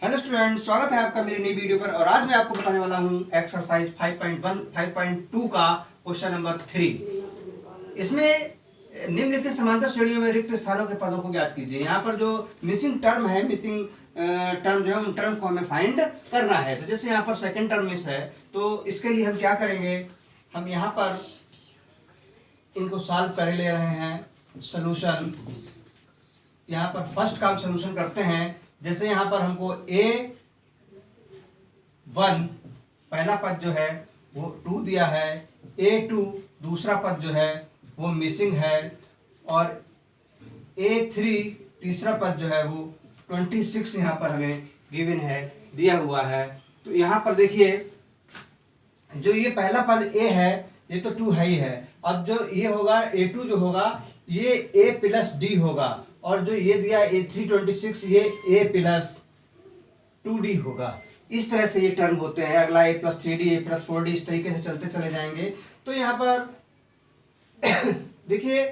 Hello student, स्वागत है आपका मेरी नई वीडियो पर। और आज मैं आपको बताने वाला हूं एक्सरसाइज 5.1 5.2 का क्वेश्चन नंबर 3। इसमें निम्नलिखित समांतर श्रेणियों में रिक्त स्थानों के पदों को ज्ञात कीजिए। यहाँ पर जो मिसिंग टर्म है, मिसिंग टर्म जो है उन टर्म को हमें फाइंड करना है। तो जैसे यहाँ पर सेकेंड टर्म मिस है, तो इसके लिए हम क्या करेंगे, हम यहाँ पर इनको सॉल्व कर ले रहे हैं सोल्यूशन। यहाँ पर फर्स्ट का हम सोल्यूशन करते हैं। जैसे यहाँ पर हमको A1 पहला पद जो है वो 2 दिया है, A2 दूसरा पद जो है वो मिसिंग है, और A3 तीसरा पद जो है वो 26 यहाँ पर हमें गिवन है, दिया हुआ है। तो यहाँ पर देखिए, जो ये पहला पद A है ये तो 2 है ही है। अब जो ये होगा A2 जो होगा ये A प्लस D होगा, और जो ये दिया A3 26 ये A प्लस 2D होगा। इस तरह से ये टर्म होते हैं। अगला A plus 3D, A plus 4D, इस तरीके से चलते चले जाएंगे। तो यहाँ पर देखिए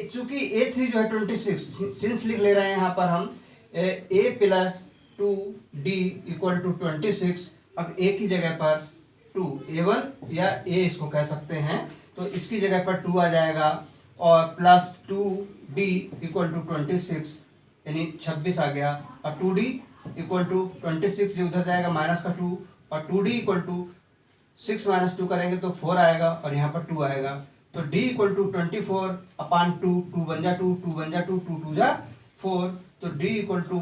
चूंकि A3 जो है 26 सिंस लिख ले रहे हैं यहाँ पर हम A plus 2D equal to 26। अब A की जगह पर 2 A1 या A इसको कह सकते हैं, तो इसकी जगह पर 2 आ जाएगा, और प्लस 2D इक्वल टू 26 यानी 26 आ गया, और 2D इक्वल टू 26 जो उधर जाएगा माइनस का 2, और 2D इक्वल टू 6 माइनस 2 करेंगे तो 4 आएगा, और यहाँ पर 2 आएगा। तो D इक्वल टू 24 अपान 2, 2 बन जा 2, 2 बन जा 2, 2 2 जा 4। तो D इक्वल टू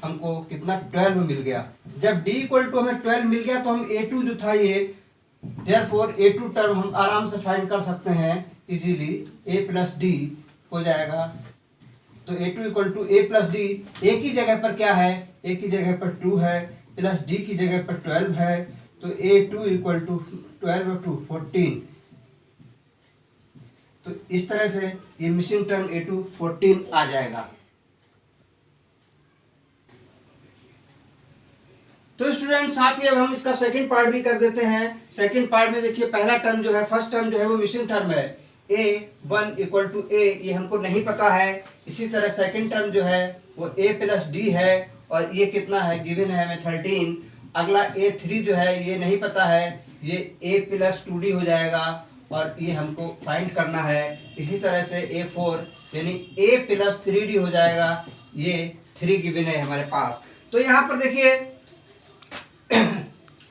हमको कितना 12 मिल गया। जब D इक्वल टू हमें 12 मिल गया तो हम A2 जो था ये, देयरफॉर A2 टर्म हम आराम से फाइंड कर सकते हैं इजीली। A प्लस डी हो जाएगा। तो A2 equal to A plus D, A की जगह पर क्या है, A की जगह पर 2 है, प्लस D की जगह पर 12 है। तो A2 इक्वल टू 12 और 2 14। तो इस तरह से ये मिसिंग टर्म A2 14 आ जाएगा। तो स्टूडेंट साथ ही अब हम इसका सेकंड पार्ट भी कर देते हैं। सेकंड पार्ट में देखिए, पहला टर्म जो है, फर्स्ट टर्म जो है वो मिसिंग टर्म है A1 इक्वल टू A, ये हमको नहीं पता है। इसी तरह सेकंड टर्म जो है वो A प्लस डी है, और ये कितना है, गिवन है हमें 13। अगला A3 जो है ये नहीं पता है, ये A प्लस 2D हो जाएगा, और ये हमको फाइंड करना है। इसी तरह से A4 यानी A प्लस 3D हो जाएगा, ये 3 गिवन है हमारे पास। तो यहाँ पर देखिए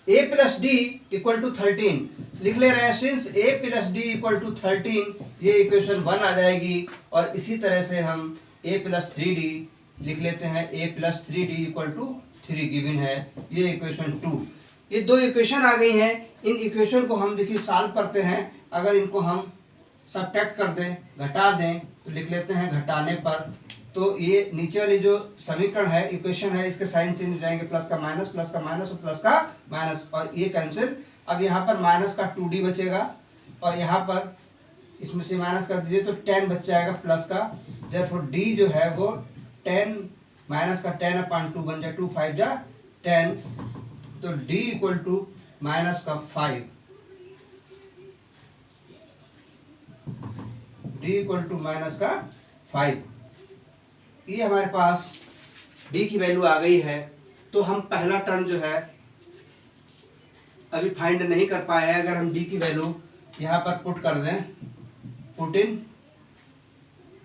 A plus D equal to 13 लिख ले रहे हैं। Since A plus D equal to 13, ये इक्वेशन 1 आ जाएगी। और इसी तरह से हम A प्लस 3D लिख लेते हैं। A plus 3D equal to 3 given है, ये इक्वेशन 2। ये दो इक्वेशन आ गई हैं। इन इक्वेशन को हम देखिए सॉल्व करते हैं। अगर इनको हम सब्ट्रैक्ट कर दें, घटा दें, तो लिख लेते हैं घटाने पर, तो ये नीचे वाली जो समीकरण है, इक्वेशन है, इसके साइन चेंज हो जाएंगे, प्लस का माइनस, प्लस का माइनस और प्लस का माइनस, और ये कैंसिल। अब यहाँ पर माइनस का 2D बचेगा, और यहाँ पर इसमें से माइनस कर दीजिए तो 10 बच जाएगा प्लस का। देयरफॉर D जो है वो 10 माइनस का 10 अपान 2 बन जाए, 2 5 जा 10। तो D इक्वल टू माइनस का 5, D इक्वल टू माइनस का 5। ये हमारे पास D की वैल्यू आ गई है। तो हम पहला टर्म जो है अभी फाइंड नहीं कर पाए हैं। अगर हम D की वैल्यू यहाँ पर पुट कर दें, पुट इन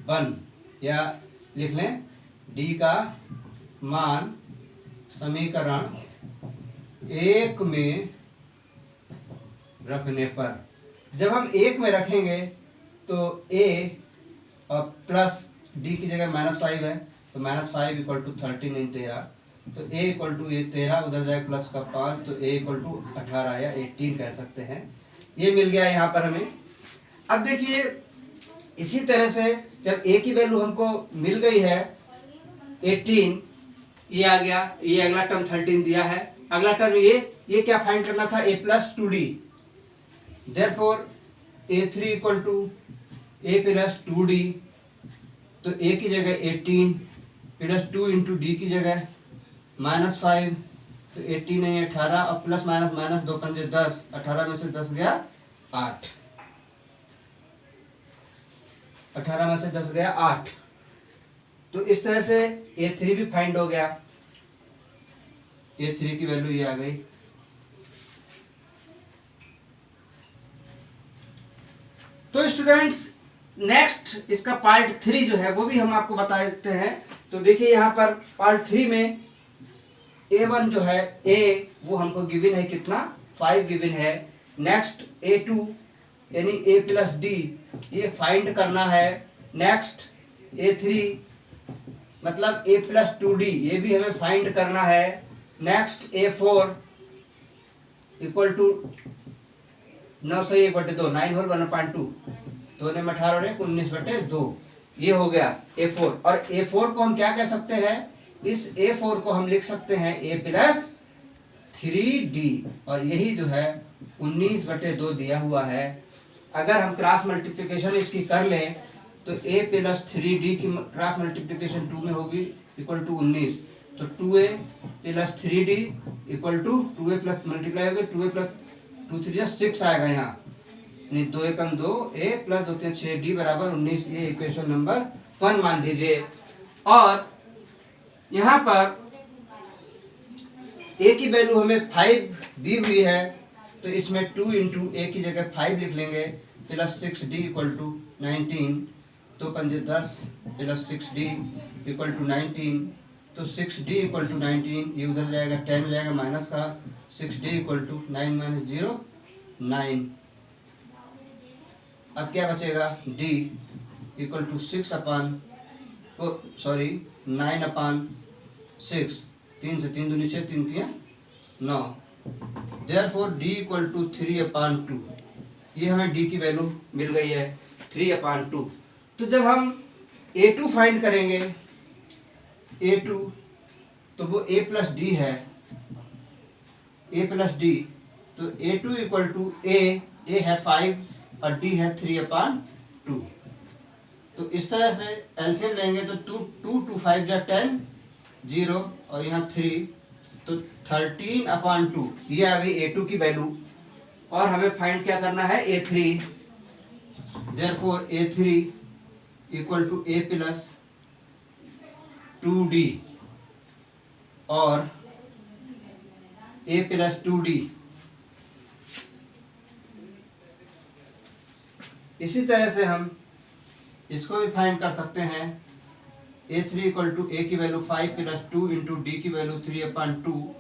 1, या लिख लें D का मान समीकरण 1 में रखने पर, जब हम 1 में रखेंगे तो A और प्लस D की जगह -5 है, तो -5 इक्वल टू 13 इन 13। तो A इक्वल टू ये 13 उधर जाए प्लस का 5, तो A इक्वल टू 18 या 18 कह सकते हैं। ये मिल गया यहाँ पर हमें। अब देखिए इसी तरह से जब A की वैल्यू हमको मिल गई है 18, ये आ गया, ये अगला टर्म 13 दिया है। अगला टर्म ये क्या फाइंड करना था, A plus 2D। Therefore A3 equal to A plus 2D, तो A की जगह 18 प्लस 2 इंटू D की जगह -5, तो 18 है 18, और प्लस माइनस माइनस 2 पंजे 10, 18 में से 10 गया 8, 18 में से 10 गया 8। तो इस तरह से A3 भी फाइंड हो गया। A3 की वैल्यू ये आ गई। तो स्टूडेंट्स नेक्स्ट इसका पार्ट 3 जो है वो भी हम आपको बता देते हैं। तो देखिए यहाँ पर पार्ट 3 में A1 जो है A वो हमको गिवन है कितना 5 गिवन है। नेक्स्ट A2 यानी A प्लस डी ये फाइंड करना है। नेक्स्ट A3 मतलब A प्लस 2D ये भी हमें फाइंड करना है। नेक्स्ट A4 इक्वल टू 9 से 1/2 9 होल 1/2 2 ने 18 और 19/2 ये हो गया A4। और A4 को हम क्या कह सकते हैं, इस A4 को हम लिख सकते हैं A प्लस 3D और यही जो है 19/2 दिया हुआ है। अगर हम क्रॉस मल्टीप्लिकेशन इसकी कर लें तो A प्लस 3D की क्रॉस मल्टीप्लिकेशन 2 में होगी इक्वल टू 19। तो 2A plus 3D equal to 2A plus multiply होगा 2A प्लस 2 3 6 आएगा यहाँ, यानी 2 एकम 2 A प्लस 2 3 6 D बराबर 19। ये इक्वेशन नंबर 1 मान लीजिए। और यहाँ पर A की वैल्यू हमें 5 दी हुई है तो इसमें 2 इंटू A की जगह 5 लिख लेंगे प्लस 6D इक्वल टू 19। तो 5 10 प्लस 6D इक्वल टू 19। तो 6D इक्वल टू 19 ये उधर जाएगा 10 हो जाएगा माइनस का 6D इक्वल टू 9 माइनस 0 9। अब क्या बचेगा D इक्वल टू 6 अपान 9/6 3 से 3 दूनी 6 3 3 9। Therefore D equal to 3/2। ये हमें D की वैल्यू मिल गई है 3/2। तो जब हम A2 फाइंड करेंगे A2 तो वो A प्लस डी है A प्लस डी। तो A2 इक्वल टू A है 5 और D है 3/2। तो इस तरह से एलसीएम लेंगे तो 2 2 5 जा 10 0 और यहाँ 3 तो 13/2 ये आ गई A2 की वैल्यू। और हमें फाइंड क्या करना है A3। Therefore A3 equal to A plus 2D और A प्लस 2D। इसी तरह से हम इसको भी फाइंड कर सकते हैं। A3 इक्वल टू A की वैल्यू 5 प्लस 2 इंटू D की वैल्यू 3/2।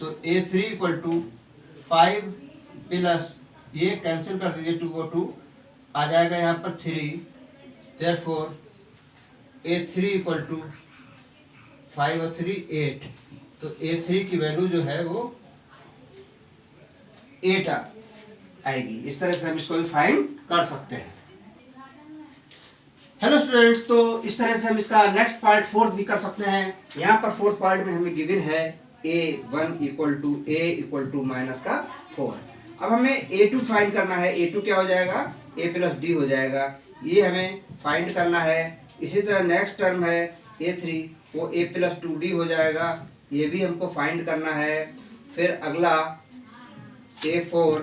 तो A3 इक्वल टू 5 प्लस ये कैंसिल कर दीजिए 2 और 2 आ जाएगा यहाँ पर 3। देयरफॉर A3 इक्वल टू 5 और 3 8। तो A3 की वैल्यू जो है वो 8 आएगी। इस तरह से हम इसको भी फाइंड कर सकते हैं। हेलो स्टूडेंट्स, तो इस तरह से हम इसका नेक्स्ट पार्ट 4th भी कर सकते हैं। यहाँ पर 4th पार्ट में हमें गिवन है A1 equal to A equal to minus का 4। अब हमें A2 फाइंड करना है। A2 क्या हो जाएगा A प्लस डी हो जाएगा, ये हमें फाइंड करना है। इसी तरह नेक्स्ट टर्म है A3 वो A प्लस 2D हो जाएगा, ये भी हमको फाइंड करना है। फिर अगला A4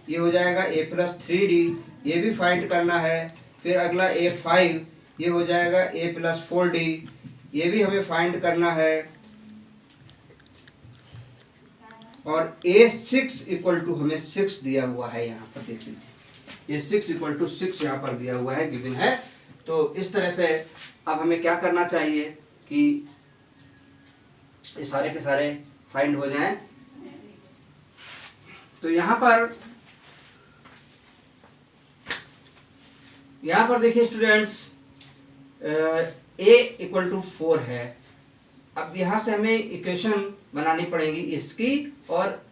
ये हो जाएगा A प्लस 3D, ये भी फाइंड करना है। फिर अगला A5 ये हो जाएगा A प्लस 4D, ये भी हमें फाइंड करना है। और A6 इक्वल टू हमें 6 दिया हुआ है, यहाँ पर देख लीजिए A6 इक्वल टू 6 यहाँ पर दिया हुआ है, गिवन है। तो इस तरह से अब हमें क्या करना चाहिए कि ये सारे के सारे फाइंड हो जाएं। तो यहाँ पर देखिए स्टूडेंट्स A इक्वल टू 4 है। अब यहाँ से हमें इक्वेशन बनानी पड़ेगी इसकी और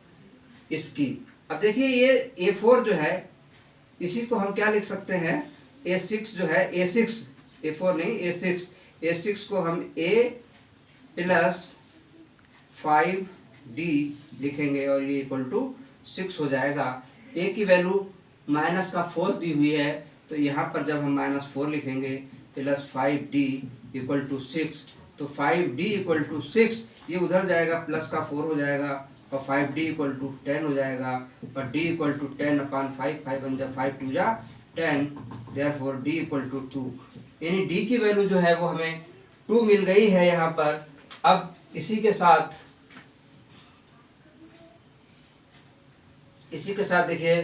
इसकी। अब देखिए ये A4 जो है इसी को हम क्या लिख सकते हैं A6 जो है A6 A4 नहीं A6 को हम A प्लस 5D लिखेंगे और ये इक्वल टू 6 हो जाएगा। A की वैल्यू माइनस का 4 दी हुई है, तो यहाँ पर जब हम -4 लिखेंगे प्लस 5D इक्वल टू 6, तो 5D इक्वल टू 6 ये उधर जाएगा प्लस का 4 हो जाएगा और 5D इक्वल टू 10 हो जाएगा। और D इक्वल टू 10/5 5 बन जा 5 2 जा 10, देयरफॉर D इक्वल टू 2। यानी D की वैल्यू जो है वो हमें 2 मिल गई है यहाँ पर। अब इसी के साथ इसी के साथ देखिए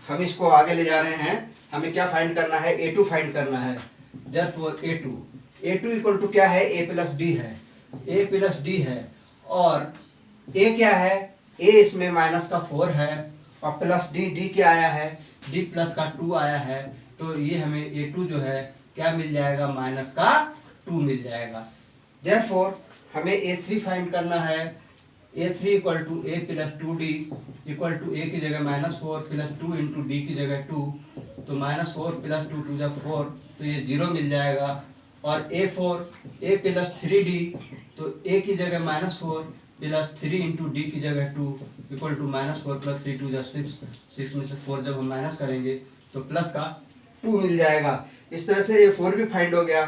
हम इसको आगे ले जा रहे हैं। हमें क्या फाइंड करना है, A2 फाइंड करना है। देयरफॉर A2 इक्वल टू क्या है, A प्लस डी है, A प्लस डी है। और A क्या है, A इसमें माइनस का 4 है और प्लस डी क्या आया है, D प्लस का 2 आया है। तो ये हमें A2 जो है क्या मिल जाएगा, माइनस का 2 मिल जाएगा। देयरफॉर हमें A3 फाइंड करना है। A3 equal to A plus 2D equal to A की जगह -4 प्लस 2 इंटू डी की जगह 2, तो -4 प्लस 2 2 4, तो ये 0 मिल जाएगा। और A प्लस 3D, तो A की जगह -4 प्लस 3 इंटू डी की जगह 2 इक्वल टू -4 प्लस 3 2 6, 6 में से 4 जब हम माइनस करेंगे तो प्लस का 2 मिल जाएगा। इस तरह से A4 भी फाइंड हो गया।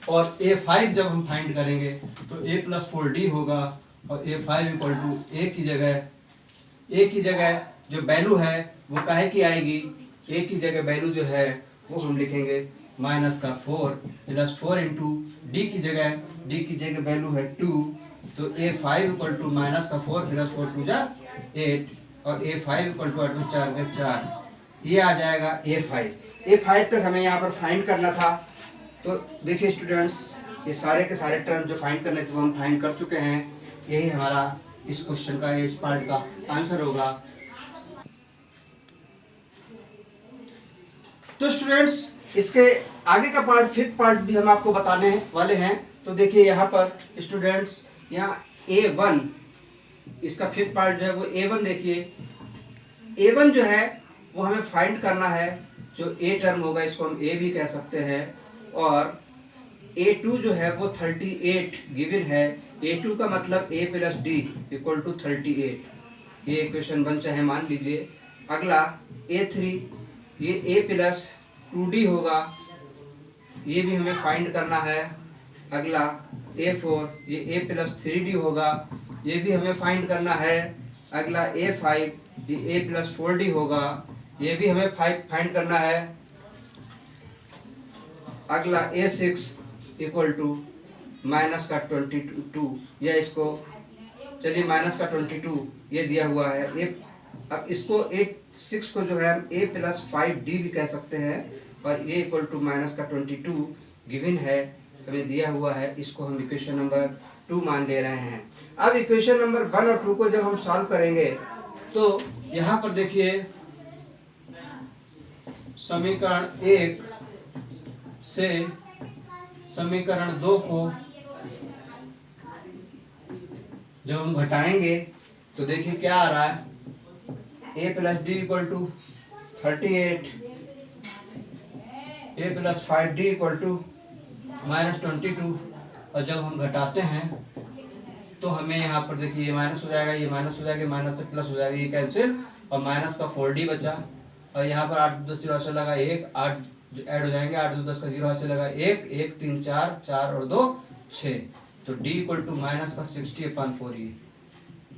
और A5 जब हम फाइंड करेंगे तो A प्लस 4D होगा और A5 इक्वल टू A की जगह जो वैल्यू है वो काहे की आएगी, A की जगह वैल्यू जो है वो हम लिखेंगे माइनस का 4 प्लस 4 इंटू D की जगह वैल्यू है 2, तो A5 इक्वल टू माइनस का 4 प्लस 4 2 जा 8 और A5 इक्वल टू 8 में 4 के 4, ये आ जाएगा A5 तक हमें यहाँ पर फाइंड करना था। तो देखिए स्टूडेंट्स, ये सारे के सारे टर्म जो फाइंड करने थे वो हम फाइंड कर चुके हैं। यही हमारा इस क्वेश्चन का, इस पार्ट का आंसर होगा। तो स्टूडेंट्स, इसके आगे का पार्ट, फिफ्थ पार्ट भी हम आपको बताने वाले हैं। तो देखिए यहाँ पर स्टूडेंट्स, यहाँ A1, इसका फिफ्थ पार्ट जो है वो A1 देखिए। A1 जो है वो हमें फाइंड करना है। जो A टर्म होगा इसको हम A भी कह सकते हैं। और A2 जो है वो 38 गिवन है। A2 का मतलब A plus D equal to 38, ये इक्वेशन 1 चाहे मान लीजिए। अगला A3, ये A प्लस 2D होगा, ये भी हमें फाइंड करना है। अगला A4, ये A प्लस 3D होगा, ये भी हमें फाइंड करना है। अगला A5, ये A प्लस 4D होगा, ये भी हमें फाइंड करना है। अगला A6 इक्वल टू माइनस का 22, या इसको चलिए माइनस का 22 ये दिया हुआ है। अब इसको 6 को जो है हम A प्लस 5D भी कह सकते हैं। और ये इक्वल टू माइनस का 22 गिवन है, हमें दिया हुआ है। इसको हम इक्वेशन नंबर 2 मान ले रहे हैं। अब इक्वेशन नंबर 1 और 2 को जब हम सॉल्व करेंगे तो यहाँ पर देखिए समीकरण 1 से समीकरण 2 को जब हम घटाएंगे तो देखिए क्या आ रहा है, A plus D equal to 38, A plus 5D equal to -22। और जब हम घटाते हैं तो हमें यहाँ पर देखिए ये माइनस हो जाएगा, ये माइनस हो जाएगा, माइनस से प्लस हो जाएगा, ये कैंसिल, और माइनस का 4D बचा। और यहाँ पर 8 10 0 से लगा 1, 8 ऐड हो जाएंगे, 8 2 10 का 0 से लगा 1, 1 3 4, 4 और 2 6, तो D इक्वल टू माइनस का 60/4, ये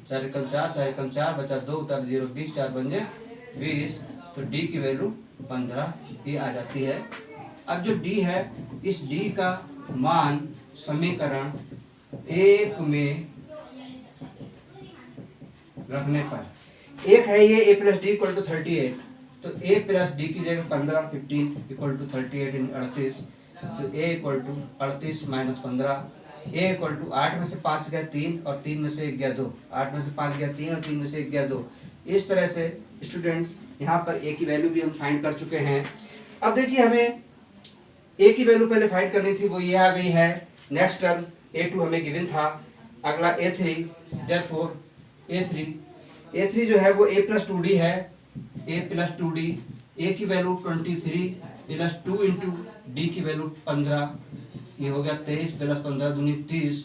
4 एकम 4, 4 एकम 4 बचा 2 उतार 0, 20 4 बन जाए 20, तो D की वैल्यू 15 ये आ जाती है। अब जो D है, इस D का मान समीकरण 1 में रखने पर एक है ये A plus D equal to 38, तो A प्लस डी की जगह 15 15 इक्वल टू 38 इन 38, तो A equal to 38 minus 15, A equal to 8 में से 5 गया 3 और 3 में से 1 गया 2, 8 में से 5 गया 3 और 3 में से 1 गया 2। इस तरह से स्टूडेंट्स यहाँ पर A की वैल्यू भी हम फाइंड कर चुके हैं। अब देखिए हमें A की वैल्यू पहले फाइंड करनी थी, वो ये आ गई है। नेक्स्ट टर्म A2 हमें गिवन था। अगला A3, देयरफॉर A3 जो है वो A प्लस 2D है, A प्लस 2D, A की वैल्यू 23 प्लस 2 इंटू डी की वैल्यू 15, ये हो गया 23 प्लस 15 दूनी 30,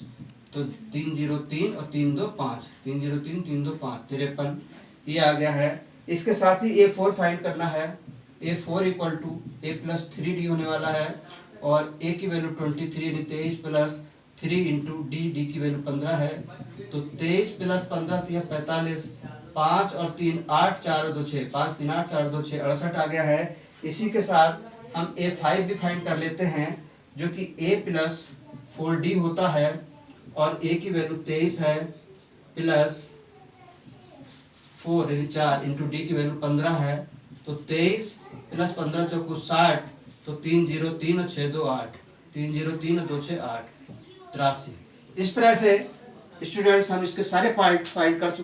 तो 3 0 3 और 3 2 5, 3 0 3 3 2 5 53, ये आ गया है। इसके साथ ही A4 फाइंड करना है। A4 equal to A plus 3D होने वाला है, और A की वैल्यू 23 यानी 23 प्लस 3 इंटू डी की वैल्यू 15 है, तो 23 प्लस 15 तो यह 45, 5 और 3 8 4 और 2 6, 5 3 8 4 2 6 68 आ गया है। इसी के साथ हम A5 भी फाइंड कर लेते हैं, जो कि A प्लस 4D होता है, और A की वैल्यू 23 है प्लस 4 यानी 4 इंटू डी की वैल्यू 15 है, तो 23 प्लस 15 चौको 60, तो 303 और 6 2 8, 303 और 2 6 8, 83। इस तरह से स्टूडेंट्स हम इसके सारे पार्ट फाइंड कर चुके।